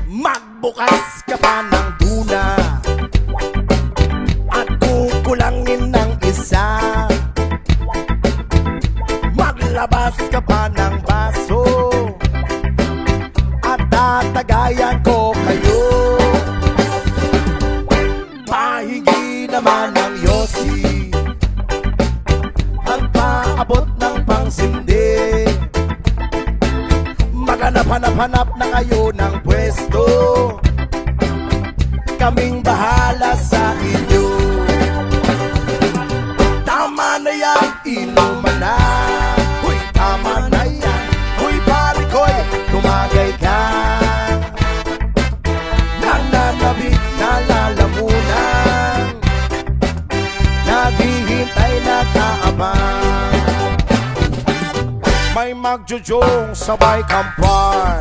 Magbukas ka pa ng tuna at kukulangin ng isa. Maglabas ka pa ng baso at tatagayan ko kayo. Pahingi naman ng yosi at paabot ng pangsindi. Maghanap-hanap na kayo ng pwesto, kaming bahala sa inyo. Tama na yan, inuman na. Huy, tama na yan. Huy, pare ko'y tumagay ka. Nananabik na lalamunan, naghihintay na kaabang. May magjujong sabay kampay,